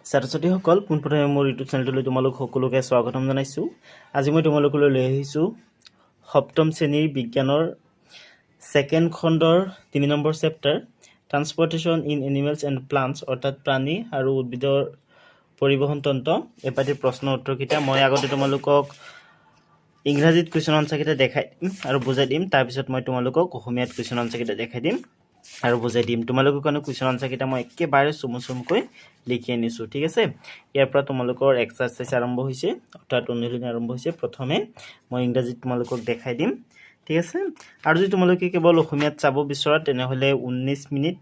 ছাত্ৰ-ছাত্ৰীসকল পোনপ্ৰথমে মোৰ ইউটিউব চেনেলটোলৈ তোমালোক সকলোকে স্বাগতম জনাইছোঁ। আজি মই তোমালোকলৈ লৈ আহিছোঁ সপ্তম শ্ৰেণীৰ বিজ্ঞানৰ ছেকেণ্ড খণ্ডৰ ৩ number chapter transportation in animals and plants অৰ্থাৎ প্ৰাণী আৰু উদ্ভিদৰ পৰিবহণ তন্ত্ৰ এই পাঠৰ প্ৰশ্ন উত্তৰকেইটা মই আগতে তোমালোকক ইংৰাজীত কুৱেশ্যন আনচাৰকেইটা দেখাই দিম আৰু বুজাই দিম। তাৰপিছত মই তোমালোকক অসমীয়াত কুৱেশ্যন আনচাৰকেইটা দেখাই দিম আৰু বুজাই দিম। তোমালোকৰ কাৰণে কুৱেশ্যন আনচাৰকেইটা মই একেবাৰে চমুকৈ লিখি আনিছোঁ, ঠিক আছে। ইয়াৰ পৰা তোমালোকৰ এক্সাৰচাইজ আৰম্ভ হৈছে, অৰ্থাৎ অনুশীলনী আৰম্ভ হৈছে। প্ৰথমে মই ইংৰাজীত তোমালোকক দেখাই দিম, ঠিক আছে। আৰু যদি তোমালোকে কেৱল অসমীয়াত চাব বিচৰা তেনেহ'লে 19 মিনিট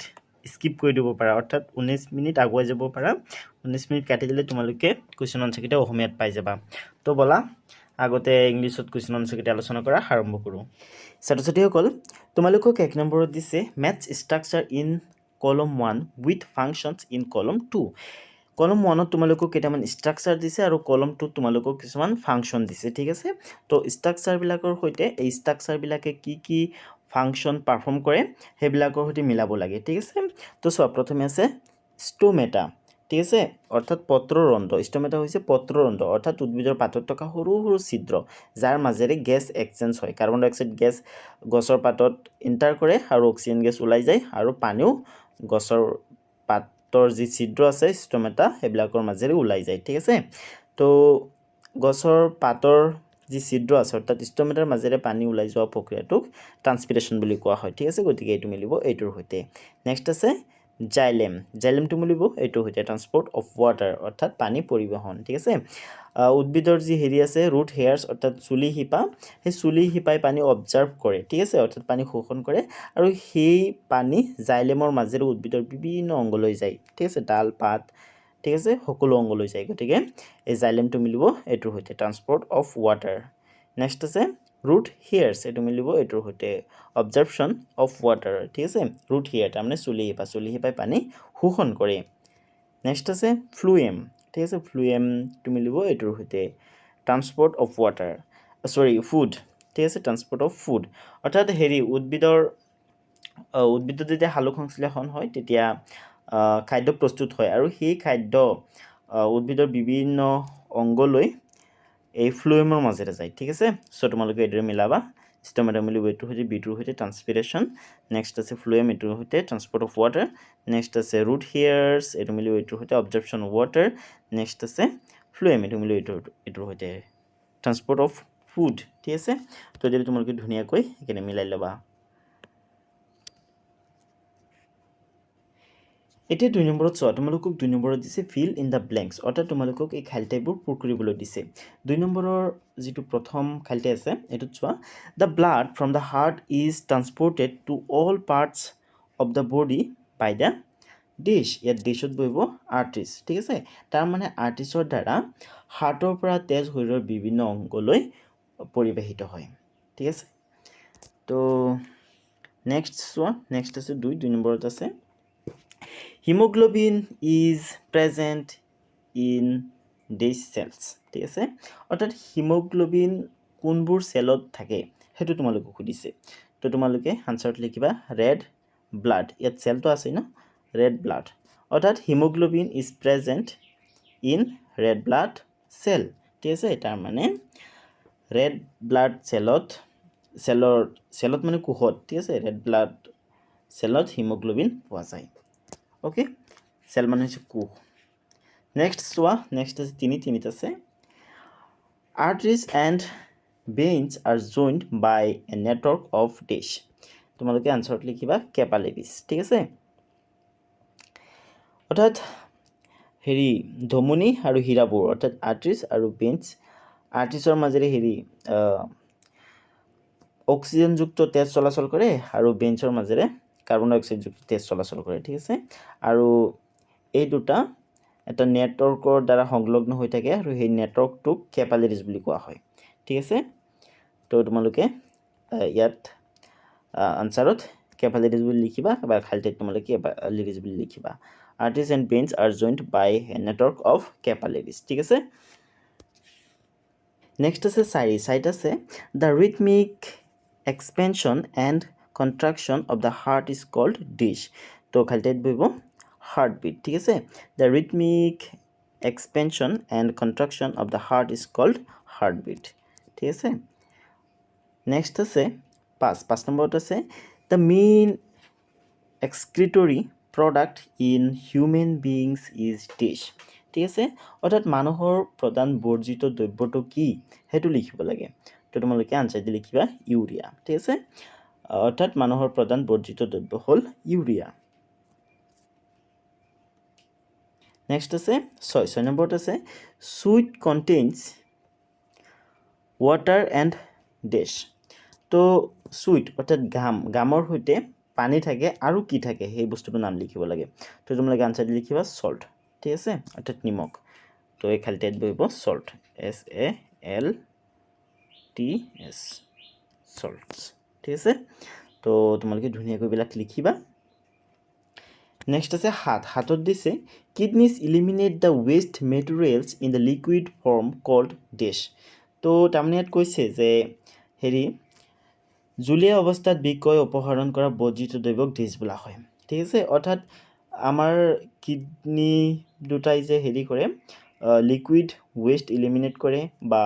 স্কিপ কৰি দিব পাৰা, অৰ্থাৎ 19 মিনিট আগুৱাই যাব পাৰা। 19 মিনিট কাটি দিলে তোমালোকে কুৱেশ্যন আনচাৰকেইটা অসমীয়াত পাই যাবা। তো ব'লা আগতে ইংলিছত কুৱেশ্যন আনচাৰকেইটা আলোচনা কৰা আৰম্ভ কৰোঁ। ছাত্ৰ-ছাত্ৰীসকল, তোমালোকক 1 নম্বৰত দিছে মেথছ ষ্ট্ৰাকচাৰ ইন কলম 1 উইথ ফাংচনছ ইন কলম 2। কলম 1ত তোমালোকক কেইটামান ষ্ট্ৰাকচাৰ দিছে আৰু কলম 2ত তোমালোকক কিছুমান ফাংচন দিছে, ঠিক আছে। তো ষ্ট্ৰাকচাৰবিলাকৰ সৈতে এই ষ্ট্ৰাকচাৰবিলাকে কি ফাংচন পাৰফৰ্ম কৰে সেইবিলাকৰ সৈতে মিলাব লাগে, ঠিক আছে। তো চোৱা, প্ৰথমে আছে ষ্টমেটা, ঠিক আছে, অৰ্থাৎ পত্ৰৰন্ধ্ৰ। ষ্টমেটা হৈছে পত্ৰৰন্ধ্ৰ, অৰ্থাৎ উদ্ভিদৰ পাতত থকা সৰু সৰু ছিদ্ৰ যাৰ মাজেৰে গেছ এক্সচেঞ্জ হয়। কাৰ্বন ডাই অক্সাইড গেছ গছৰ পাতত এণ্টাৰ কৰে আৰু অক্সিজেন গেছ ওলাই যায়, আৰু পানীও গছৰ পাতৰ যি ছিদ্ৰ আছে ষ্টমেটা সেইবিলাকৰ মাজেৰে ওলাই যায়, ঠিক আছে। তো গছৰ পাতৰ যি ছিদ্ৰ আছে অৰ্থাৎ ষ্টমেটাৰ মাজেৰে পানী ওলাই যোৱা প্ৰক্ৰিয়াটোক ট্ৰান্সপিৰেশ্যন বুলি কোৱা হয়, ঠিক আছে। গতিকে এইটো মিলিব এইটোৰ সৈতে। নেক্সট আছে জাইলেম। জাইলেমটো মিলিব এইটোৰ সৈতে, ট্ৰান্সপৰ্ট অফ ৱাটাৰ অৰ্থাৎ পানী পৰিবহণ, ঠিক আছে। উদ্ভিদৰ যি হেৰি আছে ৰুট হেয়াৰ্ছ অৰ্থাৎ চুলি শিপা, সেই চুলি শিপাই পানী অবজাৰ্ভ কৰে, ঠিক আছে, অৰ্থাৎ পানী শোষণ কৰে, আৰু সেই পানী জাইলেমৰ মাজেৰে উদ্ভিদৰ বিভিন্ন অংগলৈ যায়, ঠিক আছে, ডাল পাত, ঠিক আছে, সকলো অংগলৈ যায়। গতিকে এই জাইলেমটো মিলিব এইটোৰ সৈতে, ট্ৰান্সপৰ্ট অফ ৱাটাৰ। নেক্সট আছে ৰুট হেয়াৰ্ছ, এইটো মিলিব এইটোৰ সৈতে, অবজাৰ্পশ্যন অফ ৱাটাৰ, ঠিক আছে। ৰুট হেয়াৰ তাৰমানে চুলি শিপাই পানী শোষণ কৰে। নেক্সট আছে ফ্লুৱেম, ঠিক আছে, ফ্লুৱেমটো মিলিব এইটোৰ সৈতে, ট্ৰান্সপৰ্ট অফ ৱাটাৰ, ফুড, ঠিক আছে, ট্ৰান্সপৰ্ট অফ ফুড, অৰ্থাৎ উদ্ভিদত যেতিয়া সালোক সংশ্লেষণ হয় তেতিয়া খাদ্য প্ৰস্তুত হয়, আৰু সেই খাদ্য উদ্ভিদৰ বিভিন্ন অংগলৈ এই ফ্লুৱেমৰ মাজেৰে যায়, ঠিক আছে। চ' তোমালোকে এইদৰে মিলাবা, ষ্টমেটা মিলিব এইটোৰ সৈতে, বিটোৰ সৈতে ট্ৰান্সপিৰেশ্যন। নেক্সট আছে ফ্লুৱেম, এইটোৰ সৈতে ট্ৰান্সপৰ্ট অফ ৱাটাৰ। নেক্সট আছে ৰুট হেয়াৰ্ছ, এইটো মিলিব এইটোৰ সৈতে, অবজাৰ্পশ্যন অফ ৱাটাৰ। নেক্সট আছে ফ্লুৱেম, এইটো মিলিব এইটোৰ সৈতে, ট্ৰান্সপৰ্ট অফ ফুড, ঠিক আছে। তো যদি তোমালোকে ধুনীয়াকৈ সেইখিনি মিলাই ল'বা। এতিয়া 2 নম্বৰত চোৱা, তোমালোকক 2 নম্বৰত দিছে ফিল ইন দ্য ব্লেংকছ, অৰ্থাৎ তোমালোকক এই খালী ঠাইবোৰ পূৰ কৰিবলৈ দিছে। 2 নম্বৰৰ যিটো প্ৰথম খালী ঠাই আছে এইটোত চোৱা, the blood from the heart is transported to all parts of the body by the dash. ইয়াত ডিছত বহিব আৰ্টিছ, ঠিক আছে। তাৰমানে আৰ্টিছৰ দ্বাৰা হাৰ্টৰ পৰা তেজ শৰীৰৰ বিভিন্ন অংগলৈ পৰিবাহিত হয়, ঠিক আছে। তো নেক্সট চোৱা, নেক্সট আছে 2 নম্বৰত আছে haemoglobin is present in this cells, ঠিক আছে। অৰ্থাৎ হিমোগ্লোবিন কোনবোৰ চেলত থাকে সেইটো তোমালোকক সুধিছে। তো তোমালোকে আনচাৰত লিখিবা ৰেড ব্লাড, ইয়াত চেলটো আছে ন, ৰেড ব্লাড, অৰ্থাৎ haemoglobin is present in red blood cell, ঠিক আছে। তাৰমানে ৰেড ব্লাড চেলত মানে কোষত, ঠিক আছে, ৰেড ব্লাড চেলত হিমোগ্লোবিন পোৱা যায়, অ'কে। চেল মানে হৈছে কোষ। নেক্সট চোৱা, নেক্সট আছে তিনিত আছে arteries and veins are joined by a network of dash. তোমালোকে আনচাৰত লিখিবা কেপালেৰিছ, ঠিক আছে। অৰ্থাৎ ধমনী আৰু হীৰাবোৰ, অৰ্থাৎ আৰ্টাৰিজ আৰু ভেইনছ, আৰ্টাৰিজৰ মাজেৰে অক্সিজেনযুক্ত তেজ চলাচল কৰে আৰু ভেইনছৰ মাজেৰে কাৰ্বন ডাই অক্সাইডযুক্ত তেজ চলাচল কৰে, ঠিক আছে। আৰু এই দুটা এটা নেটৱৰ্কৰ দ্বাৰা সংলগ্ন হৈ থাকে, আৰু সেই নেটৱৰ্কটোক কেপালেৰিজ বুলি কোৱা হয়, ঠিক আছে। তো তোমালোকে ইয়াত আনচাৰত কেপালেৰিজ বুলি লিখিবা, বা খালী ঠাইত তোমালোকে কেপালেৰিজ বুলি লিখিবা। Arteries and veins are joined by a network of capillaries, ঠিক আছে। নেক্সট আছে চাৰিত আছে the rhythmic expansion and contraction of the heart is called dash. তো খালী ঠাইত বহিব হাৰ্ট বিট, ঠিক আছে। The rhythmic expansion and contraction of the heart is called heartbeat. ঠিক আছে নেক্সট আছে 5 নম্বৰত আছে the main excretory product in human beings is dish. ঠিক আছে অৰ্থাৎ মানুহৰ প্ৰধান বৰ্জিত দ্ৰব্যটো কি হেতু লিখিব লাগে তো তোমালোকে আনসাৰ দি লিখিবা ইউৰিয়া ঠিক আছে অৰ্থাৎ মানুহৰ প্ৰধান বৰ্জিত দ্ৰব্য হ'ল ইউৰিয়া নেক্সট আছে 6 নম্বৰত আছে sweet contains water and dash তো sweet অৰ্থাৎ গামৰ সৈতে পানী থাকে আৰু কি থাকে সেই বস্তুটোৰ নাম লিখিব লাগে তো তোমালোকে আনসাৰ দি লিখিবা সল্ট ঠিক আছে অৰ্থাৎ নিমখ তো এই খালি টেট বহিব সল্ট SALTS সল্টস ঠিক আছে তো তোমালোকে ধুনীয়াকৈ বিলাক লিখিবা নেক্সট আছে হাতত দিছে kidneys eliminate the waste materials in the liquid form called dash তো তাৰমানে ইয়াত কৈছে যে হেৰি জুলীয়া অৱস্থাত বিক্ৰয় অপহৰণ কৰা বৰ্জিত দ্ৰব্যক ডেছ বোলা হয় ঠিক আছে অৰ্থাৎ আমাৰ কিডনি দুটাই যে হেৰি কৰে লিকুইড ওয়েস্ট ইলিমিনেট কৰে বা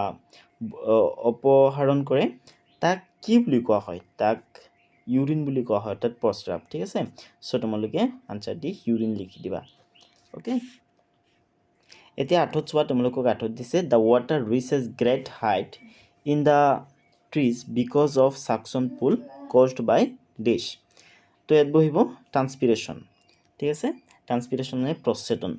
অপহৰণ কৰে তাক কি বুলি কোৱা হয় তাক ইউৰিন বুলি কোৱা হয় অৰ্থাৎ প্ৰস্ৰাৱ ঠিক আছে সো তোমালোকে আনসাৰ দি ইউৰিন লিখি দিবা ওকে এতিয়া আঠত চোৱা তোমালোকক আঠত দিছে the water reaches great height in the trees because of suction pull caused by dash তো ইয়াত বহিব ট্ৰান্সপিৰেশ্যন ঠিক আছে ট্ৰান্সপিৰেশ্যন মানে প্ৰস্বেদন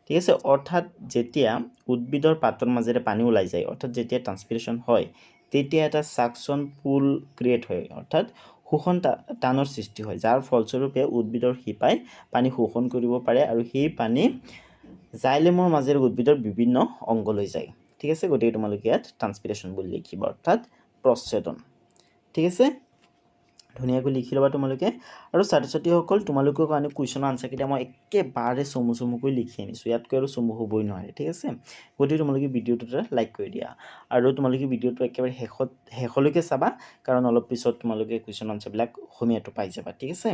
ঠিক আছে অৰ্থাৎ যেতিয়া উদ্ভিদৰ পাতৰ মাজেৰে পানী ওলাই যায় অৰ্থাৎ যেতিয়া ট্ৰান্সপিৰেশ্যন হয় তেতিয়া এটা সাকচন পুল ক্ৰিয়েট হয় অৰ্থাৎ শোষণ টানৰ সৃষ্টি হয় যাৰ ফলস্বৰূপে উদ্ভিদৰ শিপাই পানী শোষণ কৰিব পাৰে আৰু সেই পানী জাইলেমৰ মাজেৰে উদ্ভিদৰ বিভিন্ন অংগলৈ যায় ঠিক আছে গতিকে তোমালোকে ইয়াত ট্ৰান্সপিৰেশ্যন বুলি লিখিবা অৰ্থাৎ প্ৰস্বেদন ঠিক আছে ধুনীয়াকৈ লিখি ল'বা তোমালোকে আৰু ছাত্ৰ ছাত্ৰীসকল তোমালোকৰ কাৰণে কুৱেশ্যনৰ আনসাৰকেইটা মই একেবাৰে চমুকৈ লিখি আনিছোঁ ইয়াতকৈ আৰু চমু হ'বই নোৱাৰে ঠিক আছে গতিকে তোমালোকে ভিডিঅ'টোতে লাইক কৰি দিয়া আৰু তোমালোকে ভিডিঅ'টো একেবাৰে শেষলৈকে চাবা কাৰণ অলপ পিছত তোমালোকে কুৱেশ্যন আনসাৰবিলাক অসমীয়াটো পাই যাবা ঠিক আছে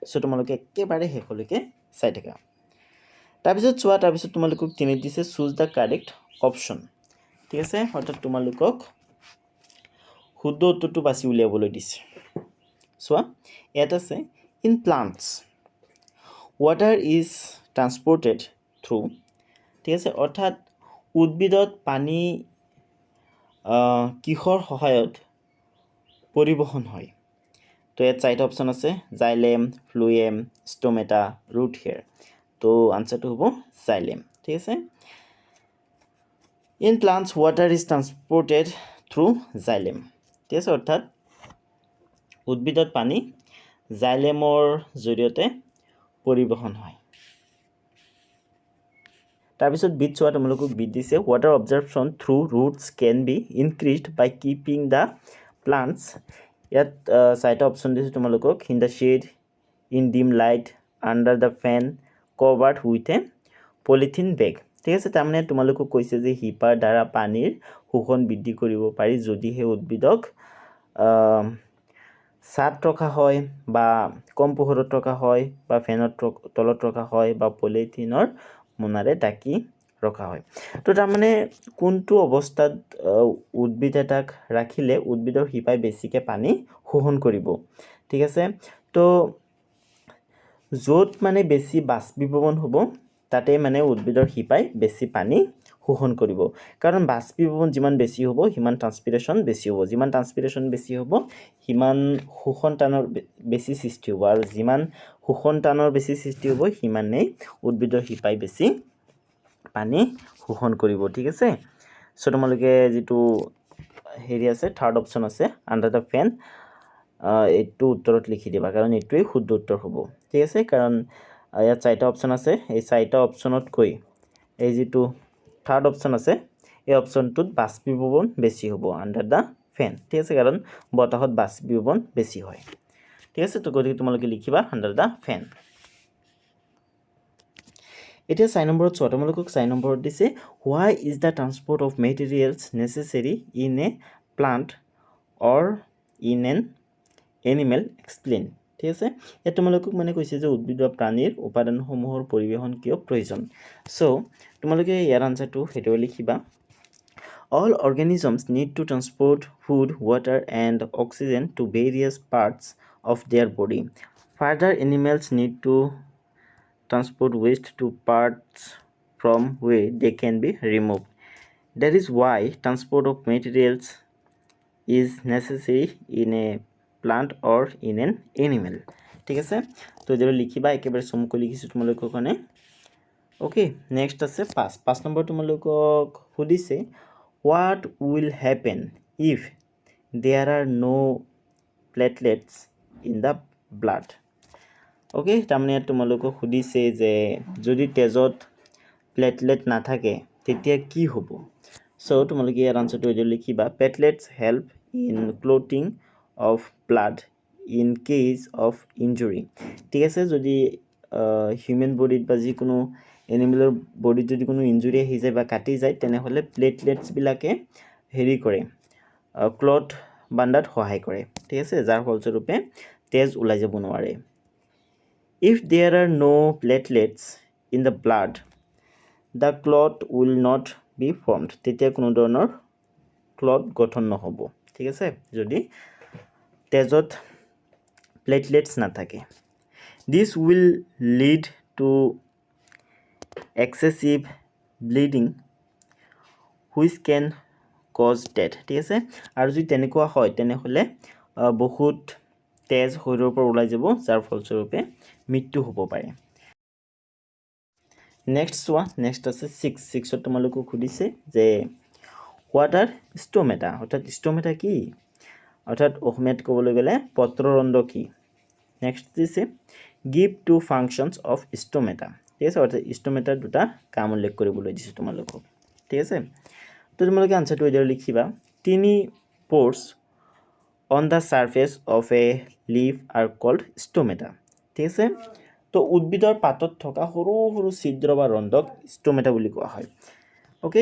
সো তোমালোকে একেবাৰে শেষলৈকে চাই থাকা তাৰপিছত চোৱা তাৰপিছত তোমালোকক তিনি দিছে চুজ দ্য কাৰেক্ট অপশ্যন ঠিক আছে অৰ্থাৎ তোমালোকক শুদ্ধ উত্তৰটো বাছি উলিয়াবলৈ দিছে চোৱা ইয়াত আছে in plants water is transported through ঠিক আছে অৰ্থাৎ উদ্ভিদত পানী কিহৰ সহায়ত পৰিবহণ হয় তো ইয়াত চাৰিটা অপশ্যন আছে xylem phloem stomata root hair তো আনসাৰটো হ'ব জাইলেম ঠিক আছে in plants water is transported through xylem ঠিক আছে অৰ্থাৎ উদ্ভিদত পানী জাইলেমৰ জৰিয়তে পৰিবহণ হয় তাৰপিছত বিট চোৱা তোমালোকক বিট দিছে water absorption through roots can be increased by keeping the plants ইয়াত চাৰিটা অপশ্যন দিছে তোমালোকক in the shade in dim light under the fan covered with a polythene bag ঠিক আছে তাৰমানে তোমালোকক কৈছে যে হিপাৰ দ্বাৰা পানীৰ শোষণ বৃদ্ধি কৰিব পাৰি যদিহে উদ্ভিদক ছাদ ৰখা হয় বা কম পোহৰত ৰখা হয় বা ফেনৰ তলত ৰখা হয় বা পলিথিনৰ মোনাৰে ঢাকি ৰখা হয় তো তাৰমানে কোনটো অৱস্থাত উদ্ভিদ এটাক ৰাখিলে উদ্ভিদৰ শিপাই বেছিকৈ পানী শোষণ কৰিব ঠিক আছে তো য'ত মানে বেছি বাষ্পীভৱন হ'ব তাতে মানে উদ্ভিদৰ শিপাই বেছি পানী শোষণ কৰিব কাৰণ বাষ্পীভৱন যিমান বেছি হ'ব সিমান ট্ৰান্সপিৰেশ্যন বেছি হ'ব যিমান ট্ৰান্সপিৰেশ্যন বেছি হ'ব সিমান শোষণ টানৰ বেছি সৃষ্টি হ'ব আৰু যিমান শোষণ টানৰ বেছি সৃষ্টি হ'ব সিমানেই উদ্ভিদৰ শিপাই বেছি পানী শোষণ কৰিব ঠিক আছে সো তোমালোকে যেটো হেৰি আছে থাৰ্ড অপশ্যন আছে আণ্ডাৰ দ্য ফেন এইটো উত্তৰত লিখি দিবা কাৰণ এইটোৱেই শুদ্ধ উত্তৰ হ'ব ঠিক আছে কাৰণ ইয়াত চাৰিটা অপশ্যন আছে এই চাৰিটা অপশ্যনতকৈ এই যেটো থাৰ্ড অপশ্যন আছে এই অপশ্যনটোত বাষ্পীভৱন বেছি হ'ব আণ্ডাৰ দ্য ফেন ঠিক আছে কাৰণ বতাহত বাষ্পীভৱন বেছি হয় ঠিক আছে তো গতিকে তোমালোকে লিখিবা আণ্ডাৰ দ্য ফেন এতিয়া 4 নম্বৰত চোৱা তোমালোকক 4 নম্বৰত দিছে why is the transport of materials necessary in a plant or in an animal explain ঠিক আছে ইয়াত তোমালোকক মানে কৈছে যে উদ্ভিদ বা প্ৰাণীৰ উপাদানসমূহৰ পৰিৱেশন কিয় প্ৰয়োজন সো তোমালোকে ইয়াৰ আনসাৰটো হেতুৱে লিখিবা All organisms need to transport food, water, and oxygen to various parts of their body. Further, animals need to transport waste to parts from where they can be removed. That is why transport of materials is necessary in a plant or in an animal. ঠিক আছে তো এদিকে লিখিবা একেবাৰে চমুকৈ লিখিছোঁ তোমালোকৰ কাৰণে ওকে নেক্সট আছে 5 নম্বৰ তোমালোকক সুধিছে What will happen if there are no platelets in the blood? Okay, তাৰমানে তোমালোকক সুধিছে যে যদি তেজত প্লেটলেট নাথাকে তেতিয়া কি হ'ব সো তোমালোকে ইয়াৰ আনসাৰটো এদিকে লিখিবা platelets help in clotting of blood in case of injury ঠিক আছে যদি হিউম্যান বডিত বা যিকোনো এনিমেলৰ বডিত যদি কোনো ইনজুৰি আহি যায় বা কাটি যায় তেনেহ'লে প্লেটলেটছ বিলাকে হেৰি কৰে ক্লট বান্দাত সহায় কৰে ঠিক আছে যাৰ ফলস্বৰূপে তেজ ওলাই যাব নোৱাৰে if there are no platelets in the blood the clot will not be formed তেতিয়া কোনো ধৰণৰ ক্লট গঠন নহব ঠিক আছে যদি তেজত প্লেটলেটছ নাথাকে this will lead to excessive bleeding which can cause death ঠিক আছে আৰু যদি তেনেকুৱা হয় তেনেহ'লে বহুত তেজ শৰীৰৰ পৰা ওলাই যাব যাৰ ফলস্বৰূপে মৃত্যু হ'ব পাৰে নেক্সট আছে 6 তোমালোকক সুধিছে যে what are stomata অৰ্থাৎ stomata কি অৰ্থাৎ অসমীয়াত ক'বলৈ গ'লে পত্ৰৰন্ধ্ৰ কি নেক্সট দিছে give two functions of stomata ঠিক আছে অৰ্থাৎ stomata দুটা কাম উল্লেখ কৰিবলৈ দিছে তোমালোকক ঠিক আছে তো তোমালোকে আনসাৰটো এদিকে লিখিবা তিনি pores on the surface of a leaf are called stomata ঠিক আছে তো উদ্ভিদৰ পাতত থকা সৰু সৰু ছিদ্ৰ বা ৰন্ধ্ৰক স্টোমেটা বুলি কোৱা হয় ওকে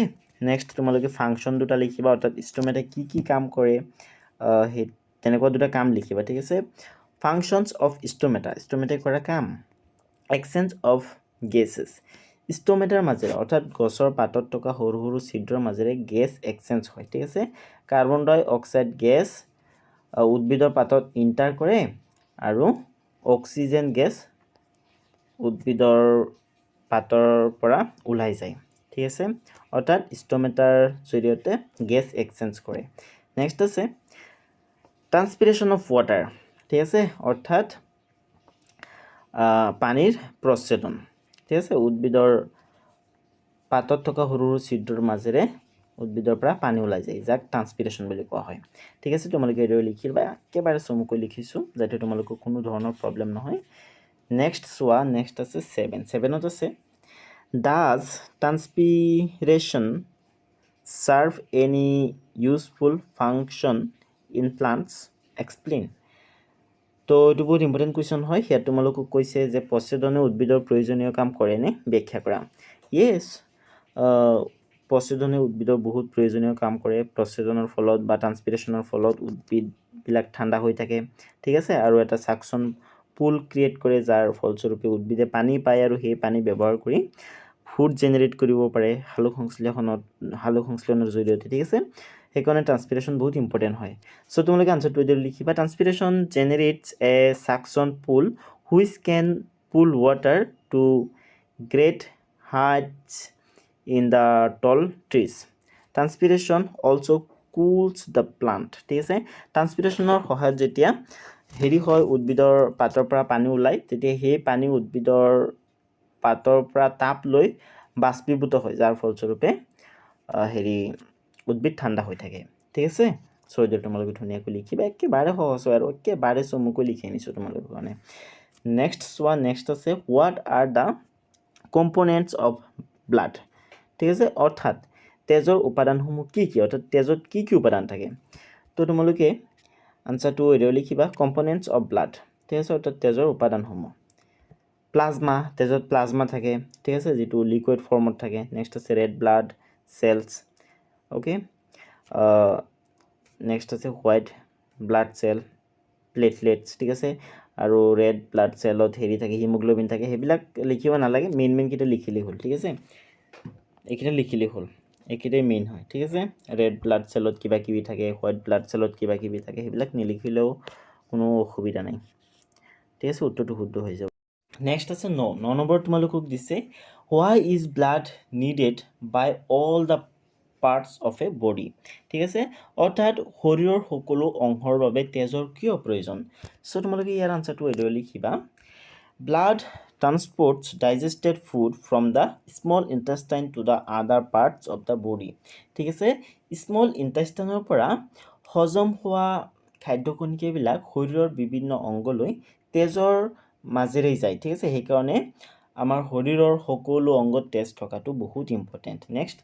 নেক্সট তোমালোকে ফাংচন দুটা লিখিবা অৰ্থাৎ স্টোমেটা কি কি কাম কৰে হে তেনেকুৱা দুটা কাম লিখিবা ঠিক আছে ফাংচনস অফ স্টোমেটা কৰা কাম এক্সচেঞ্জ অফ গেছেছ স্টোমেটাৰ মাজেৰে অৰ্থাৎ গছৰ পাতত থকা সৰু সৰু ছিদ্ৰৰ মাজেৰে গেছ এক্সচেঞ্জ হয় ঠিক আছে কাৰ্বন ডাই অক্সাইড গেছ উদ্ভিদৰ পাতত ইন্টাৰ কৰে আৰু অক্সিজেন গেছ উদ্ভিদৰ পাতৰ পৰা ওলাই যায় ঠিক আছে অৰ্থাৎ স্টোমেটাৰ জৰিয়তে গেছ এক্সচেঞ্জ কৰে নেক্সট আছে ট্ৰান্সপিৰেশ্যন অফ ৱাটাৰ ঠিক আছে অৰ্থাৎ পানীৰ প্ৰস্বেদন ঠিক আছে উদ্ভিদৰ পাতত থকা সৰু সৰু ছিদ্ৰৰ মাজেৰে উদ্ভিদৰ পৰা পানী ওলাই যায় যাক ট্ৰান্সপিৰেশ্যন বুলি কোৱা হয় ঠিক আছে তোমালোকে এদিকে লিখিবা একেবাৰে চমুকৈ লিখিছোঁ যাতে তোমালোকৰ কোনো ধৰণৰ প্ৰবলেম নহয় নেক্সট আছে 7ত আছে does transpiration serve any useful function in plants explain তো এইটো বহুত ইম্পৰ্টেণ্ট কুৱেশ্যন হয় ইয়াত তোমালোকক কৈছে যে প্ৰস্বেদনে উদ্ভিদৰ প্ৰয়োজনীয় কাম কৰেনে ব্যাখ্যা কৰা ইয়েছ প্ৰস্বেদনে উদ্ভিদৰ বহুত প্ৰয়োজনীয় কাম কৰে প্ৰস্বেদনৰ ফলত বা ট্ৰান্সপিৰেশ্যনৰ ফলত উদ্ভিদবিলাক ঠাণ্ডা হৈ থাকে ঠিক আছে আৰু এটা সাকশন পুল ক্ৰিয়েট কৰে যাৰ ফলস্বৰূপে উদ্ভিদে পানী পায় আৰু সেই পানী ব্যৱহাৰ কৰি ফুড জেনেৰেট কৰিব পাৰে হালুক সংশ্লেষণৰ জৰিয়তে ঠিক আছে সেইকাৰণে ট্ৰান্সপিৰেশ্যন বহুত ইম্পৰ্টেণ্ট হয় সো তোমালোকে আনসাৰটো এদিকে লিখিবা transpiration generates a suction pull which can pull water to great heights in the tall trees transpiration also cools the plant ঠিক আছে ট্ৰান্সপিৰেশ্যনৰ সহায়ত যেতিয়া হেৰি হয় উদ্ভিদৰ পাতৰ পৰা পানী ওলাই তেতিয়া সেই পানী উদ্ভিদৰ পাতৰ পৰা তাপ লৈ বাষ্পীভূত হয় যাৰ ফলস্বৰূপে হেৰি উদ্ভিদ ঠাণ্ডা হৈ থাকে ঠিক আছে সো এদিকে তোমালোকে ধুনীয়াকৈ লিখিবা একেবাৰে সহজ হয় আৰু একেবাৰে চমুকৈ লিখি আনিছোঁ তোমালোকৰ কাৰণে নেক্সট আছে what are the components of blood ঠিক আছে অৰ্থাৎ তেজৰ উপাদানসমূহ কি কি অৰ্থাৎ তেজত কি কি উপাদান থাকে তো তোমালোকে আনসাৰটো এদিকে লিখিবা কম্পোনেন্টস অফ ব্লাড ঠিক আছে অৰ্থাৎ তেজৰ উপাদানসমূহ প্লাজমা তেজত প্লাজমা থাকে ঠিক আছে যেটো লিকুইড ফৰ্মত থাকে নেক্সট আছে red blood sales okay next আছে হোয়াইট ব্লাড সেল প্লেটলেটস ঠিক আছে আৰু ৰেড ব্লাড চেলত হেৰি থাকে হিমোগ্লোবিন থাকে সেইবিলাক লিখিব নালাগে মেইন কেইটা লিখিলেই হ'ল ঠিক আছে এইকেইটা লিখিলেই হ'ল এইকেইটাই মেইন হয় ঠিক আছে ৰেড ব্লাড চেলত কিবা কিবি থাকে হোৱাইট ব্লাড চেলত কিবা কিবি থাকে সেইবিলাক নিলিখিলেও কোনো অসুবিধা নাই ঠিক আছে উত্তৰটো শুদ্ধ হৈ যাব নেক্সট আছে ন নম্বৰ তোমালোকক দিছে why is blood needed by all the parts of a body ঠিক আছে অৰ্থাৎ শৰীৰৰ সকলো অংশৰ বাবে তেজৰ কিয় প্ৰয়োজন সো তোমালোকে ইয়াৰ আনসাৰটো এইদৰে লিখিবা blood transports digested food from the small intestine to the other parts of the body ঠিক আছে small intestine পৰা হজম হোৱা খাদ্যকণিকাবিলাক শৰীৰৰ বিভিন্ন অংগলৈ তেজৰ মাজেৰে যায় ঠিক আছে সেই কাৰণে আমাৰ শৰীৰৰ সকলো অংগত তেজ থকাটো বহুত important next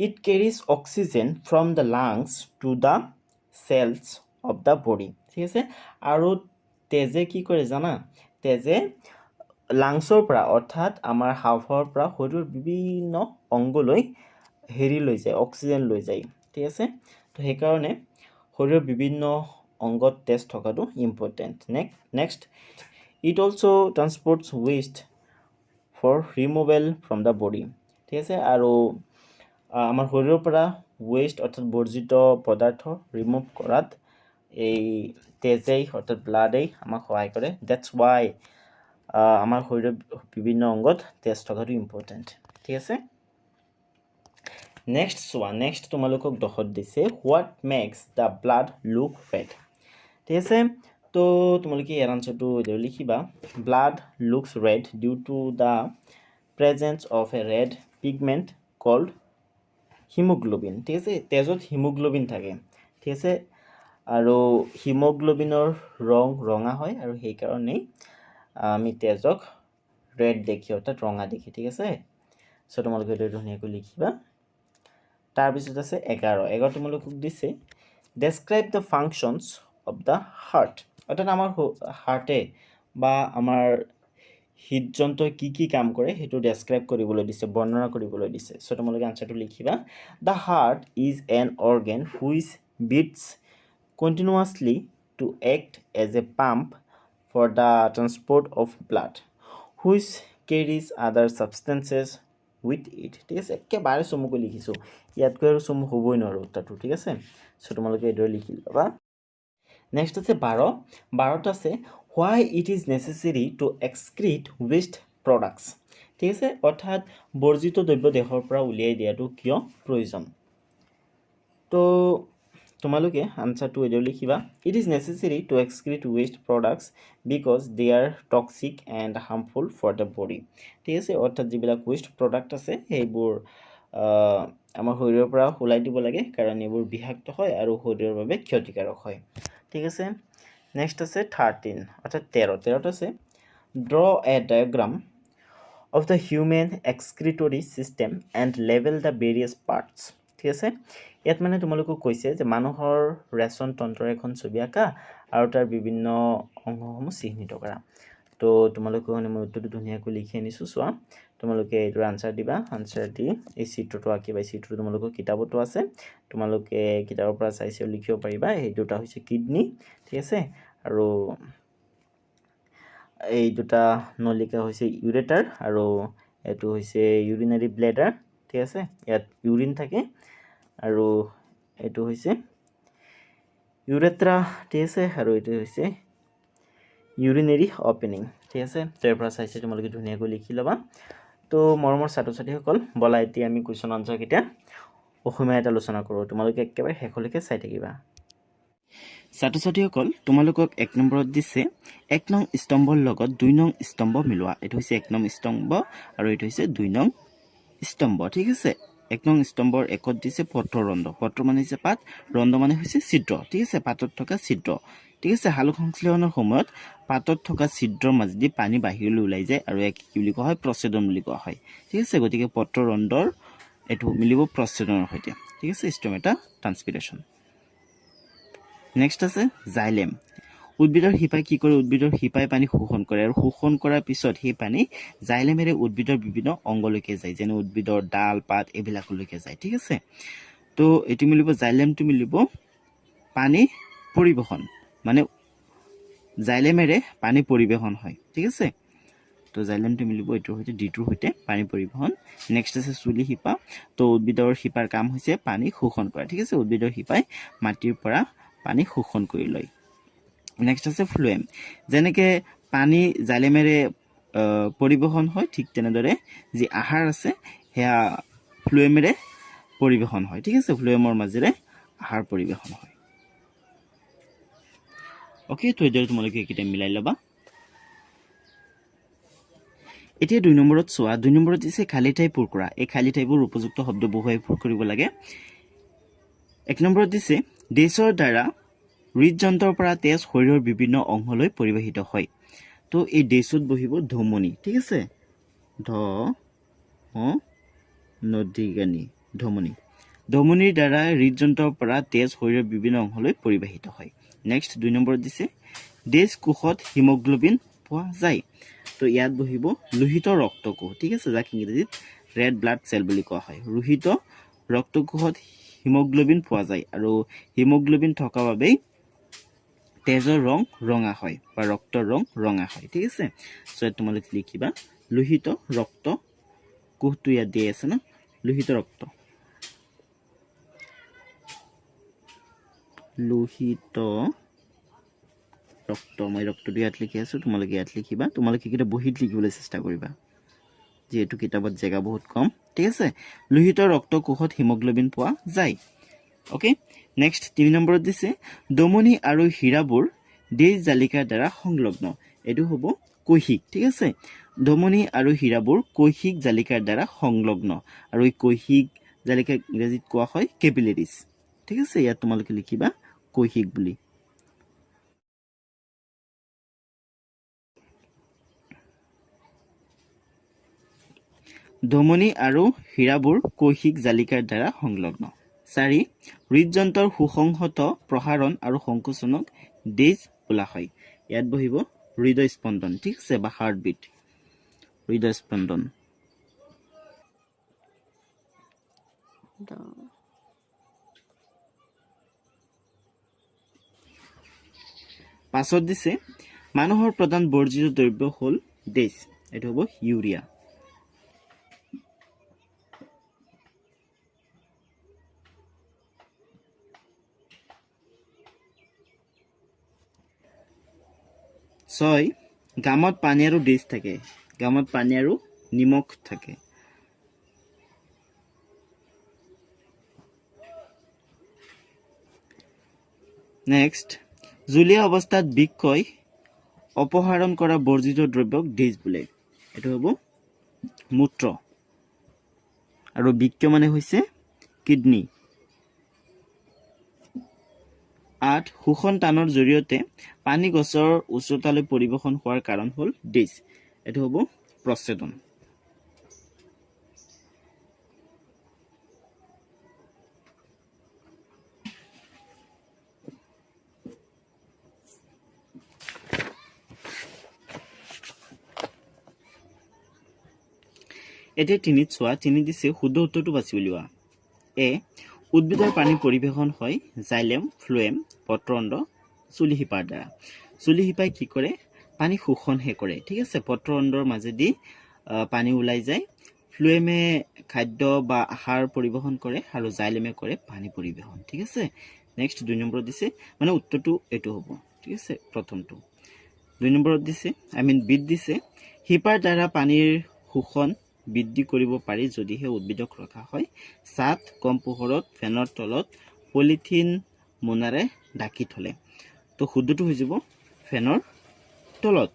it carries oxygen from the lungs to the cells of the body ঠিক আছে আৰু তেজে কি কৰে জানা তেজে লাংছৰ পৰা অৰ্থাৎ আমাৰ হাওঁফাওঁৰ পৰা শৰীৰৰ বিভিন্ন অংগলৈ হেৰি লৈ যায় অক্সিজেন লৈ যায় ঠিক আছে তো সেই কাৰণে শৰীৰৰ বিভিন্ন অংগত তেজ থকাটো important next it also transports waste for removal from the body ঠিক আছে আৰু আমাৰ শৰীৰৰ পৰা ওয়েষ্ট অৰ্থাৎ বৰ্জিত পদাৰ্থ ৰিমুভ কৰাত এই তেজেই অৰ্থাৎ ব্লাডেই আমাক সহায় কৰে দ্যাটস ওয়াই আমাৰ শৰীৰৰ বিভিন্ন অংগত তেজ থকাটো ইম্পৰ্টেন্ট ঠিক আছে নেক্সট তোমালোকক দহত দিছে what makes the blood look red ঠিক আছে তো তোমালোকে ইয়াৰ আনসাৰটো এইদৰে লিখিবা blood looks red due to the presence of a red pigment called haemoglobin ঠিক আছে তেজত হিমোগ্লোবিন থাকে ঠিক আছে আৰু হিমোগ্লোবিনৰ ৰং ৰঙা হয় আৰু সেই কাৰণেই আমি তেজক ৰেড দেখি অৰ্থাৎ ৰঙা দেখি ঠিক আছে সো তোমালোকে এইটো ধুনীয়াকৈ লিখিবা তাৰপিছত আছে 11 তোমালোকক দিছে ডেসক্ৰাইব দ্য ফাংচনস অফ দ্য হাৰ্ট অৰ্থাৎ আমাৰ হাৰ্টে বা আমাৰ হৃদযন্ত্ৰই কি কাম কৰে হেতু ডেসক্ৰাইব কৰিবলৈ দিছে বৰ্ণনা কৰিবলৈ দিছে সো তোমালোকে আনসাৰটো লিখিবা the heart is an organ which beats continuously to act as a pump for the transport of blood which carries other substances with it ঠিক আছে একেবাৰে চমুকৈ লিখিছো ইয়াতকৈ আৰু চমু হ'বই নোৱাৰো উত্তৰটো ঠিক আছে সো তোমালোকে এইদৰে লিখি লবা নেক্সট আছে 12ত আছে why it is necessary to excrete waste products ঠিক আছে অৰ্থাৎ বৰ্জিত দ্ৰব্য দেহৰ পৰা উলিয়াই দিয়াটো কিয় প্ৰয়োজন তো তোমালোকে আনসাৰটো এইদৰে লিখিবা it is necessary to excrete waste products because they are toxic and harmful for the body ঠিক আছে অৰ্থাৎ যিবিলাক waste product আছে সেইবোৰ আমাৰ শৰীৰৰ পৰা ওলাই দিব লাগে কাৰণ এইবোৰ বিষাক্ত হয় আৰু শৰীৰৰ বাবে ক্ষতিকাৰক হয় ঠিক আছে নেক্সট আছে 13 অৰ্থাৎ 13ত আছে draw a diagram of the human excretory system and label the various parts ঠিক আছে ইয়াত মানে তোমালোকক কৈছে যে মানুহৰ ৰেচন তন্ত্ৰৰ এখন ছবি আঁকা আৰু তাৰ বিভিন্ন অংগসমূহ চিহ্নিত কৰা তো তোমালোকে মই উত্তৰটো ধুনীয়াকৈ লিখি আনিছো চোৱা তোমালোকে এইটোৰ আনসাৰ দিবা আনসাৰ দি এই চিত্ৰটো আঁকিবা চিত্ৰটো তোমালোকৰ কিতাপতো আছে তোমালোকে কিতাপৰ পৰা চাইছে লিখিব পাৰিবা এই দুটা হৈছে কিডনি ঠিক আছে আৰু এই দুটা নলিকা হৈছে ইউৰেটাৰ আৰু এটো হৈছে ইউৰিনাৰী ব্লেডাৰ ঠিক আছে ইয়াত ইউৰিন থাকে আৰু এটো হৈছে ইউৰেথ্ৰা ঠিক আছে আৰু এটো হৈছে ইউৰিনাৰী ওপেনিং ঠিক আছে তাৰ পৰা চাইছে তোমালোকে ধুনীয়াকৈ লিখি লবা তো মৰমৰ ছাত্ৰ-ছাত্ৰীসকল বলা এতিয়া আমি কোৱেশ্চন আনসাৰ কিটা অসমীয়াত আলোচনা কৰো তোমালোকে একেবাৰে শেষলৈকে চাই থাকিবা ছাত্ৰ-ছাত্ৰীসকল তোমালোকক 1 নম্বৰত দিছে 1 নং স্তম্ভৰ লগত 2 নং স্তম্ভ মিলোৱা এটো হৈছে 1 নং স্তম্ভ আৰু এটো হৈছে 2 নং স্তম্ভ ঠিক আছে 1 নং স্তম্ভৰ একত দিছে পত্ৰৰন্ধ্ৰ পত্ৰ মানে হৈছে পাত ৰন্ধ্ৰ মানে হৈছে ছিদ্ৰ ঠিক আছে পাতত থকা ছিদ্ৰ ঠিক আছে হালক সংশ্লেষণৰ সময়ত পাতত থকা ছিদ্ৰৰ মাজেদি পানী বাহিৰলৈ ওলাই যায় আৰু এক কি বুলি কোৱা হয় প্ৰছেদন বুলি কোৱা হয় ঠিক আছে গতিকে পত্ৰৰন্ধ্ৰৰ এটো মিলিব প্ৰছেদনৰ সৈতে ঠিক আছে ষ্টমেটা ট্ৰান্সপিৰেচন নেক্সট আছে জাইলেম উদ্ভিদৰ হিপাই কি কৰে উদ্ভিদৰ হিপাই পানী শোষণ কৰে আৰু শোষণ কৰাৰ পিছত সেই পানী জাইলেমেৰে উদ্ভিদৰ বিভিন্ন অংগলৈকে যায় যেনে উদ্ভিদৰ ডাল পাত এবিলাকলৈকে যায় ঠিক আছে তো এটি মিলিব জাইলেমটো মিলিব পানী পৰিবহন মানে জাইলেমেৰে পানী পৰিবেশন হয় ঠিক আছে তো জাইলেমটো মিলিব এইটোৰ সৈতে ডিটোৰ সৈতে পানী পৰিবহন নেক্সট আছে চুলি শিপা তো উদ্ভিদৰ শিপাৰ কাম হৈছে পানী শোষণ কৰা ঠিক আছে উদ্ভিদৰ শিপাই মাটিৰ পৰা পানী শোষণ কৰি লয় নেক্সট আছে ফ্লোয়েম যেনেকৈ পানী জাইলেমেৰে পৰিবহন হয় ঠিক তেনেদৰে যি আহাৰ আছে সেয়া ফ্লোয়েমেৰে পৰিবহন হয় ঠিক আছে ফ্লোয়েমৰ মাজেৰে আহাৰ পৰিবহন হয় ওকে তো এইদৰে তোমালোকে এইকেইটা মিলাই ল'বা এতিয়া 2 নম্বৰত চোৱা 2 নম্বৰত দিছে খালী ঠাই পূৰ কৰা এই খালী ঠাইবোৰ উপযুক্ত শব্দ বহুৱাই পূৰ কৰিব লাগে 1 নম্বৰত দিছে দেশৰ দ্বাৰা হৃদযন্ত্ৰৰ পৰা তেজ শৰীৰৰ বিভিন্ন অংশলৈ পৰিবাহিত হয় তো এই দেশত বহিব ধমনী ঠিক আছে নদীগানি ধমনীৰ দ্বাৰা হৃদযন্ত্ৰৰ পৰা তেজ শৰীৰৰ বিভিন্ন অংশলৈ পৰিবাহিত হয় নেক্সট 2 নম্বৰত দিছে দেশ কোষত হিমোগ্লোবিন পোৱা যায় তো ইয়াত বহিব লোহিত ৰক্তকোষ ঠিক আছে যাক ইংৰাজীত ৰেড ব্লাড চেল বুলি কোৱা হয় লোহিত ৰক্তকোষত হিমোগ্লোবিন পোৱা যায় আৰু হিমোগ্লোবিন থকা বাবেই তেজৰ ৰং ৰঙা হয় বা ৰক্তৰ ৰং ৰঙা হয় ঠিক আছে সো তোমালোকে লিখিবা লোহিত ৰক্ত কোষটো ইয়াত দিয়া আছে না লোহিত ৰক্ত মই ৰক্তটো ইয়াত লিখি আছো তোমালোকে ইয়াত লিখিবা তোমালোকে কিটা বহিত লিখিবলৈ চেষ্টা কৰিবা যেহেতু কিতাপত জেগা বহুত কম ঠিক আছে লোহিত ৰক্ত কোষত হিমোগ্লোবিন পোৱা যায় ওকে নেক্সট 3 নম্বৰত দিছে ধমনী আৰু হীৰাবোৰ দেশ জালিকাৰ দ্বাৰা সংলগ্ন এটো হ'ব কৈশিক ঠিক আছে ধমনী আৰু হীৰাবোৰ কৈশিক জালিকাৰ দ্বাৰা সংলগ্ন আৰু এই কৈশিক জালিকা ইংৰাজীত কোৱা হয় কেপিলাৰিজ ঠিক আছে ইয়াত তোমালোকে লিখিবা কৈশিক বুলি ধমনী আৰু হীৰাবোৰ কৈশিক জালিকাৰ দ্বাৰা সংলগ্ন 4 হৃদযন্ত্ৰৰ সুসংহত প্ৰসাৰণ আৰু সংকোচনক দেশ বোলা হয় ইয়াত বহিব হৃদয় স্পন্দন ঠিক আছে বা হাৰ্টবিট হৃদয় স্পন্দন পাছত দিছে মানুহৰ প্ৰধান বৰ্জিত দ্ৰব্য হ'ল দেশ এটো হ'ব ইউৰিয়া ছয় গামত পানী আৰু দেশ থাকে গামত পানী আৰু নিমখ থাকে নেক্সট জুলীয়া অৱস্থাত বিক্ষয় অপসাৰণ কৰা বৰ্জিত দ্ৰব্যক দেশ বোলে এটো হ'ব মূত্ৰ আৰু বিক্ষ মানে হৈছে কিডনি 8 শোষণ টানৰ জৰিয়তে পানী গছৰ উচ্চতালৈ পৰিবহন হোৱাৰ কাৰণ হ'ল দেশ এটো হ'ব প্ৰস্বেদন এতিয়া 3 চোৱা 3 দিছে শুদ্ধ উত্তৰটো বাছি উলিওৱা এ উদ্ভিদৰ পানী পৰিবেশন হয় জাইলেম ফ্লোয়েম পত্ৰঅণ্ড চুলি শিপাৰ দ্বাৰা চুলি শিপাই কি কৰে পানী শোষণহে কৰে ঠিক আছে পত্ৰঅণ্ডৰ মাজেদি পানী ওলাই যায় ফ্লোয়েমে খাদ্য বা আহাৰ পৰিবহন কৰে আৰু জাইলেমে কৰে পানী পৰিবহন ঠিক আছে নেক্সট 2 নম্বৰত দিছে মানে উত্তৰটো এটো হ'ব ঠিক আছে প্ৰথমটো 2 নম্বৰত দিছে বিট দিছে শিপাৰ দ্বাৰা পানীৰ শোষণ বৃদ্ধি কৰিব পাৰি যদিহে উদ্ভিদক ৰখা হয় সাত কম পোহৰত ফেনৰ তলত পলিথিন মোনাৰে ঢাকি থলে তো শুদ্ধটো হৈ যাব ফেনৰ তলত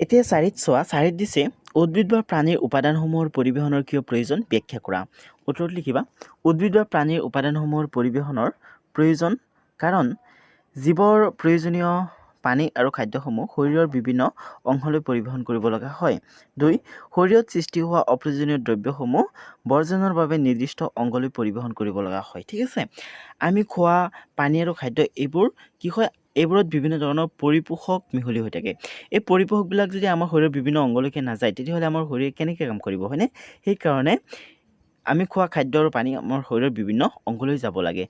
এতিয়া 4 চোৱা 4 দিছে উদ্ভিদ বা প্ৰাণীৰ উপাদানসমূহৰ পৰিবহনৰ কিয় প্ৰয়োজন ব্যাখ্যা কৰা উত্তৰত লিখিবা উদ্ভিদ বা প্ৰাণীৰ উপাদানসমূহৰ পৰিবহনৰ প্ৰয়োজন কাৰণ জীৱৰ প্ৰয়োজনীয় পানী আৰু খাদ্যসমূহ শৰীৰৰ বিভিন্ন অংশলৈ পৰিবহন কৰিব লগা হয় 2 শৰীৰত সৃষ্টি হোৱা অপ্ৰয়োজনীয় দ্ৰব্যসমূহ বৰ্জনৰ বাবে নিৰ্দিষ্ট অংগলৈ পৰিবহন কৰিব লগা হয় ঠিক আছে আমি খোৱা পানী আৰু খাদ্য এইবোৰ কি হয় এইবোৰত বিভিন্ন ধৰণৰ পৰিপোষক মিহলি হৈ থাকে এই পৰিপোষকবিলাক যদি আমাৰ শৰীৰৰ বিভিন্ন অংগলৈকে নাযায় তেতিয়াহ'লে আমাৰ শৰীৰে কেনেকৈ কাম কৰিব হয়নে সেই কাৰণে আমি খোৱা খাদ্য আৰু পানী আমাৰ শৰীৰৰ বিভিন্ন অংগলৈ যাব লাগে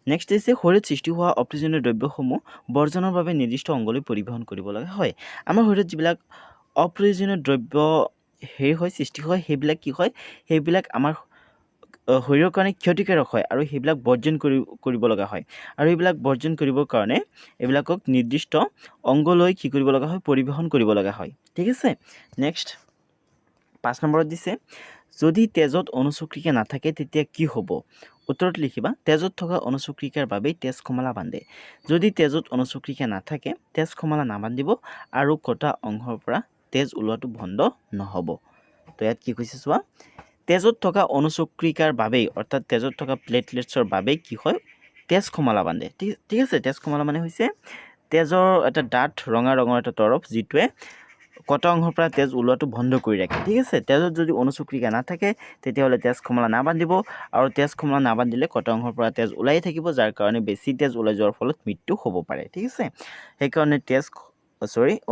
নেক্সট হৈছে শৰীৰত সৃষ্টি হোৱা অপ্ৰয়োজনীয় দ্ৰব্যসমূহ বৰ্জনৰ বাবে নিৰ্দিষ্ট অংগলৈ পৰিবহণ কৰিব লগা হয় আমাৰ শৰীৰত যিবিলাক অপ্ৰয়োজনীয় দ্ৰব্য হয় সৃষ্টি হয় সেইবিলাক কি হয় সেইবিলাক আমাৰ শৰীৰৰ কাৰণে ক্ষতিকাৰক হয় আৰু সেইবিলাক বৰ্জন কৰিব লগা হয় আৰু এইবিলাক বৰ্জন কৰিবৰ কাৰণে এইবিলাকক নিৰ্দিষ্ট অংগলৈ কি কৰিব লগা হয় পৰিবহণ কৰিব লগা হয় ঠিক আছে নেক্সট 5 নম্বৰত দিছে যদি তেজত অনুচক্ৰিকা নাথাকে তেতিয়া কি হ'ব উত্তৰত লিখিবা তেজত থকা অনুচক্ৰিকাৰ বাবেই তেজ কমলা বান্ধে যদি তেজত অনুচক্ৰিকা নাথাকে তেজ কমলা নাবান্ধিব আৰু কটা অংশৰ পৰা তেজ ওলোৱাটো বন্ধ নহ'ব তো ইয়াত কি কৈছে চোৱা তেজত থকা অনুচক্ৰিকাৰ বাবেই অৰ্থাৎ তেজত থকা প্লেটলেটছৰ বাবেই কি হয় তেজ কমলা বান্ধে ঠিক আছে তেজ কমলা মানে হৈছে তেজৰ এটা ডাঠ ৰঙা ৰঙৰ এটা তৰপ যিটোৱে কটা অংশৰ পৰা তেজ ওলোৱাটো বন্ধ কৰি ৰাখে ঠিক আছে তেজত যদি অনুচক্ৰিকা নাথাকে তেতিয়াহ'লে তেজ কমলা নাবান্ধিব আৰু তেজ কমলা নাবান্ধিলে কটা অংশৰ পৰা তেজ ওলাই থাকিব যাৰ কাৰণে বেছি তেজ ওলাই যোৱাৰ ফলত মৃত্যু হ'ব পাৰে ঠিক আছে সেইকাৰণে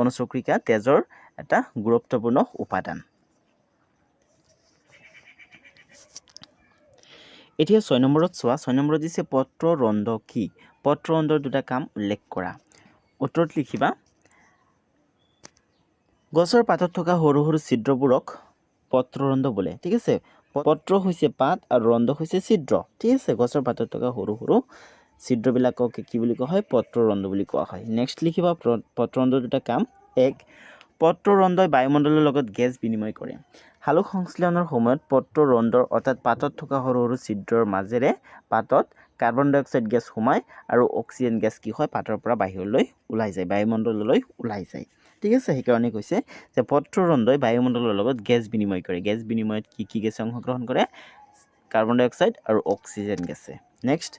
অনুচক্ৰিকা তেজৰ এটা গুৰুত্বপূৰ্ণ উপাদান এতিয়া 6 নম্বৰত চোৱা 6 নম্বৰত দিছে পত্ৰৰন্ধ্ৰ কি পত্ৰৰন্ধ্ৰৰ দুটা কাম উল্লেখ কৰা উত্তৰত লিখিবা গছৰ পাতত থকা সৰু সৰু ছিদ্ৰবোৰক পত্ৰৰন্ধ্ৰ বোলে ঠিক আছে পত্ৰ হৈছে পাত আৰু ৰন্ধ্ৰ হৈছে ছিদ্ৰ ঠিক আছে গছৰ পাতত থকা সৰু সৰু ছিদ্ৰবিলাকক কি বুলি কোৱা হয় পত্ৰৰন্ধ্ৰ বুলি কোৱা হয় নেক্সট লিখিবা পত্ৰৰন্ধ্ৰৰ দুটা কাম 1 পত্ৰৰন্ধ্ৰই বায়ুমণ্ডলৰ লগত গেছ বিনিময় কৰে সালোক সংশ্লেষণৰ সময়ত পত্ৰৰন্ধ্ৰ অৰ্থাৎ পাতত থকা সৰু সৰু ছিদ্ৰৰ মাজেৰে পাতত কাৰ্বন ডাই অক্সাইড গেছ সোমায় আৰু অক্সিজেন গেছ কি হয় পাতৰ পৰা বাহিৰলৈ ওলাই যায় বায়ুমণ্ডললৈ ওলাই যায় ঠিক আছে সেইকাৰণে কৈছে যে পত্ৰৰন্ধ্ৰই বায়ুমণ্ডলৰ লগত গেছ বিনিময় কৰে গেছ বিনিময়ত কি গেছে অংশগ্ৰহণ কৰে কাৰ্বন ডাই অক্সাইড আৰু অক্সিজেন গেছে নেক্সট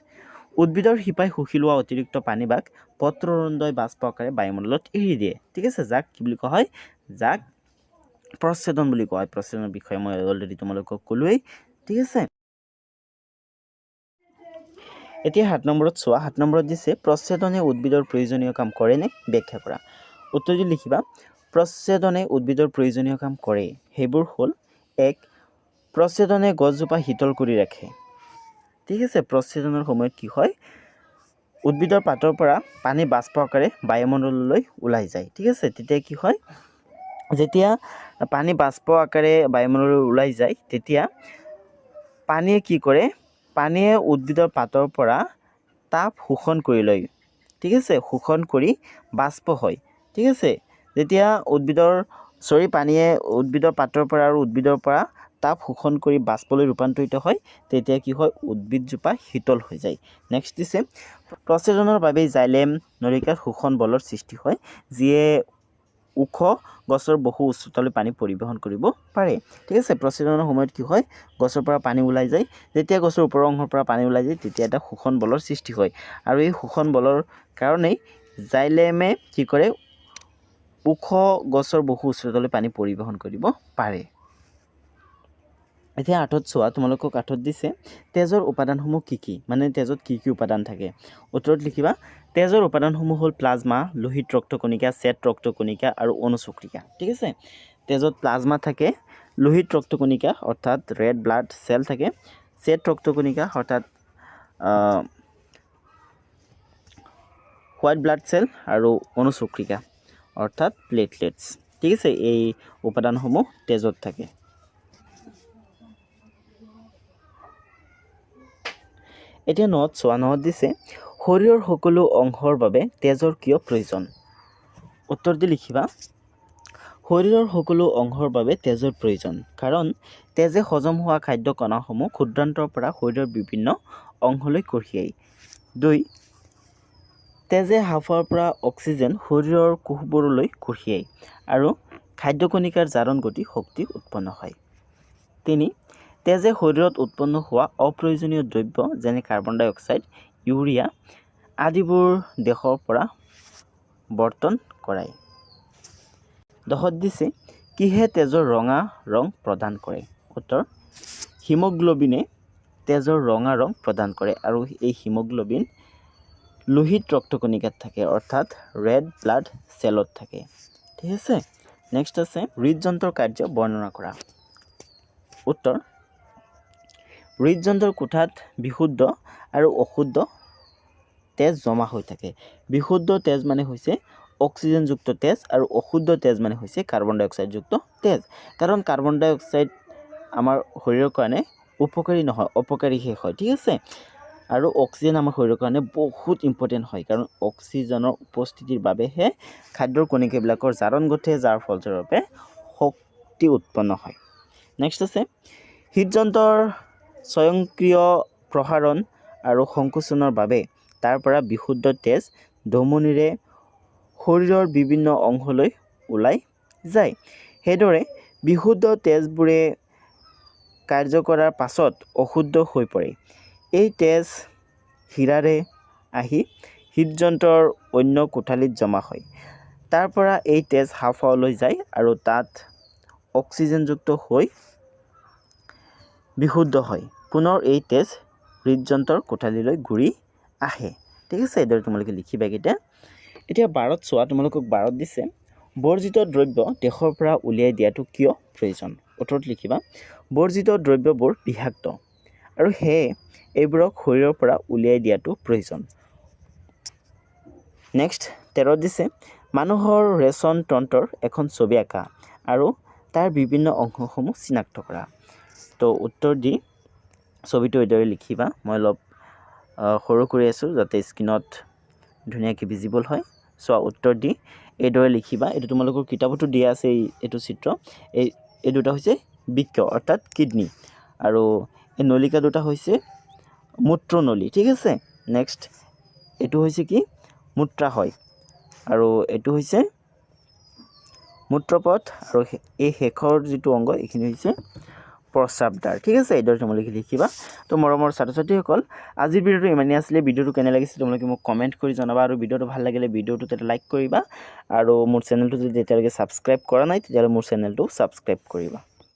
উদ্ভিদৰ শিপাই শুহি লোৱা অতিৰিক্ত পানীভাগ পত্ৰৰন্ধ্ৰই বাষ্প আকাৰে বায়ুমণ্ডলত এৰি দিয়ে ঠিক আছে যাক কি বুলি কোৱা হয় যাক প্ৰচ্ছেদন বুলি কোৱা হয় প্ৰচ্ছেদনৰ বিষয়ে মই অলৰেডি তোমালোকক ক'লোৱেই ঠিক আছে এতিয়া 7 নম্বৰত চোৱা 7 নম্বৰত দিছে প্ৰচ্ছেদনে উদ্ভিদৰ প্ৰয়োজনীয় কাম কৰে নে ব্যাখ্যা কৰা উত্তৰটো লিখিবা প্ৰচ্ছেদনে উদ্ভিদৰ প্ৰয়োজনীয় কাম কৰে সেইবোৰ হ'ল 1 প্ৰচ্ছেদনে গছজোপা শীতল কৰি ৰাখে ঠিক আছে প্ৰচ্ছেদনৰ সময়ত কি হয় উদ্ভিদৰ পাতৰ পৰা পানী বাষ্প আকাৰে বায়ুমণ্ডললৈ ওলাই যায় ঠিক আছে তেতিয়া কি হয় যেতিয়া পানী বাষ্প আকাৰে বায়ুমণ্ডললৈ ওলাই যায় তেতিয়া পানীয়ে কি কৰে পানীয়ে উদ্ভিদৰ পাতৰ পৰা তাপ শোষণ কৰি লয় ঠিক আছে শোষণ কৰি বাষ্প হয় ঠিক আছে যেতিয়া পানীয়ে উদ্ভিদৰ পাতৰ পৰা আৰু উদ্ভিদৰ পৰা তাপ শোষণ কৰি বাষ্পলৈ ৰূপান্তৰিত হয় তেতিয়া কি হয় উদ্ভিদজোপা শীতল হৈ যায় নেক্সট দিছে প্ৰচ্ছেদনৰ বাবে জাইলেম নলিকাত শোষণ বলৰ সৃষ্টি হয় যিয়ে ওখ গছৰ বহু উচ্চতালৈ পানী পৰিবহণ কৰিব পাৰে ঠিক আছে প্ৰচ্ছেদনৰ সময়ত কি হয় গছৰ পৰা পানী ওলাই যায় যেতিয়া গছৰ ওপৰৰ অংশৰ পৰা পানী ওলাই যায় তেতিয়া এটা শোষণ বলৰ সৃষ্টি হয় আৰু এই শোষণ বলৰ কাৰণেই জাইলেমে কি কৰে ওখ গছৰ বহু উচ্চতালৈ পানী পৰিবহণ কৰিব পাৰে এতিয়া 8ত চোৱা তোমালোকক 8ত দিছে তেজৰ উপাদানসমূহ কি মানে তেজত কি উপাদান থাকে উত্তৰত লিখিবা তেজৰ উপাদানসমূহ হ'ল প্লাজমা লোহিত ৰক্তকণিকা শ্বেত ৰক্তকণিকা আৰু অনুচক্ৰিকা ঠিক আছে তেজত প্লাজমা থাকে লোহিত ৰক্তকণিকা অৰ্থাৎ ৰেড ব্লাড চেল থাকে শ্বেত ৰক্তকণিকা অৰ্থাৎ হোৱাইট ব্লাড চেল আৰু অনুচক্ৰিকা অৰ্থাৎ প্লেটলেটছ ঠিক আছে এই উপাদানসমূহ তেজত থাকে এতিয়া 9ত চোৱা 9ত দিছে শৰীৰৰ সকলো অংশৰ বাবে তেজৰ কিয় প্ৰয়োজন উত্তৰ দি লিখিবা শৰীৰৰ সকলো অংশৰ বাবে তেজৰ প্ৰয়োজন কাৰণ তেজে হজম হোৱা খাদ্য কণাসমূহ ক্ষুদ্ৰান্তৰ পৰা শৰীৰৰ বিভিন্ন অংশলৈ কঢ়িয়ায় 2 তেজে হাঁওফাঁওৰ পৰা অক্সিজেন শৰীৰৰ কোষবোৰলৈ কঢ়িয়ায় আৰু খাদ্য কণিকাৰ জাৰণ গতি শক্তি উৎপন্ন হয় 3 তেজে শৰীৰত উৎপন্ন হোৱা অপ্ৰয়োজনীয় দ্ৰব্য যেনে কাৰ্বন ডাই অক্সাইড ইউৰিয়া আদিবোৰ দেহৰ পৰা বৰ্জন কৰায় 10ত দিছে কিহে তেজৰ ৰঙা ৰং প্ৰদান কৰে উত্তৰ হিমোগ্লোবিনে তেজৰ ৰঙা ৰং প্ৰদান কৰে আৰু এই হিমোগ্লোবিন লোহিত ৰক্তকণিকাত থাকে অৰ্থাৎ ৰেড ব্লাড চেলত থাকে ঠিক আছে নেক্সট আছে হৃদযন্ত্ৰৰ কাৰ্য বৰ্ণনা কৰা উত্তৰ হৃদযন্ত্ৰৰ কোঠাত বিশুদ্ধ আৰু অশুদ্ধ তেজ জমা হৈ থাকে বিশুদ্ধ তেজ মানে হৈছে অক্সিজেনযুক্ত তেজ আৰু অশুদ্ধ তেজ মানে হৈছে কাৰ্বন ডাই অক্সাইডযুক্ত তেজ কাৰণ কাৰ্বন ডাই অক্সাইড আমাৰ শৰীৰৰ কাৰণে উপকাৰী নহয় অপকাৰীহে হয় ঠিক আছে আৰু অক্সিজেন আমাৰ শৰীৰৰ কাৰণে বহুত ইম্পৰ্টেণ্ট হয় কাৰণ অক্সিজেনৰ উপস্থিতিৰ বাবেহে খাদ্যৰ কণিকাবিলাকৰ জাৰণ ঘটে যাৰ ফলস্বৰূপে শক্তি উৎপন্ন হয় নেক্সট আছে হৃদযন্ত্ৰৰ স্বয়ংক্ৰিয় প্ৰসাৰণ আৰু সংকোচনৰ বাবে তাৰ পৰা বিশুদ্ধ তেজ ধমনীৰে শৰীৰৰ বিভিন্ন অংশলৈ ওলাই যায় সেইদৰে বিশুদ্ধ তেজবোৰে কাৰ্য কৰাৰ পাছত অশুদ্ধ হৈ পৰে এই তেজ শিৰাৰে আহি হৃদযন্ত্ৰৰ অন্য কোঠালিত জমা হয় তাৰ পৰা এই তেজ হাঁওফাঁওলৈ যায় আৰু তাত অক্সিজেনযুক্ত হৈ বিশুদ্ধ হয় পুনৰ এই তেজ হৃদযন্ত্ৰৰ কোঠালিলৈ ঘূৰি আহে ঠিক আছে এইদৰে তোমালোকে লিখিবা এতিয়া 12ত চোৱা তোমালোকক 12ত দিছে বৰ্জিত দ্ৰব্য দেহৰ পৰা উলিয়াই দিয়াটো কিয় প্ৰয়োজন উত্তৰত লিখিবা বৰ্জিত দ্ৰব্যবোৰ বিষাক্ত আৰু সেয়ে এইবোৰক শৰীৰৰ পৰা উলিয়াই দিয়াটো প্ৰয়োজন নেক্সট 13ত দিছে মানুহৰ ৰেচন তন্ত্ৰৰ এখন ছবি আঁকা আৰু তাৰ বিভিন্ন অংশসমূহ চিনাক্ত কৰা তো উত্তৰ দি ছবিটো এইদৰে লিখিবা মই অলপ সৰু কৰি আছোঁ যাতে স্ক্ৰীনত ধুনীয়াকৈ ভিজিবল হয় চোৱা উত্তৰ দি এইদৰে লিখিবা এইটো তোমালোকৰ কিতাপতো দিয়া আছে এইটো চিত্ৰ এই দুটা হৈছে বৃক্ক অৰ্থাৎ কিডনী আৰু এই নলিকা দুটা হৈছে মূত্ৰনলী ঠিক আছে নেক্সট এইটো হৈছে কি মূত্ৰাশয় আৰু এইটো হৈছে মূত্ৰপথ আৰু এই শেষৰ যিটো অংগ এইখিনি হৈছে প্ৰস্ৰাৱদ্বাৰ ঠিক আছে এইদৰে তোমালোকে লিখিবা তো মৰমৰ ছাত্ৰ ছাত্ৰীসকল আজিৰ ভিডিঅ'টো ইমানেই আছিলে ভিডিঅ'টো কেনে লাগিছে তোমালোকে মোক কমেণ্ট কৰি জনাবা আৰু ভিডিঅ'টো ভাল লাগিলে ভিডিঅ'টো এটা লাইক কৰিবা আৰু মোৰ চেনেলটো যদি এতিয়ালৈকে ছাবস্ক্ৰাইব কৰা নাই তেতিয়াহ'লে মোৰ চেনেলটো ছাবস্ক্ৰাইব কৰিবা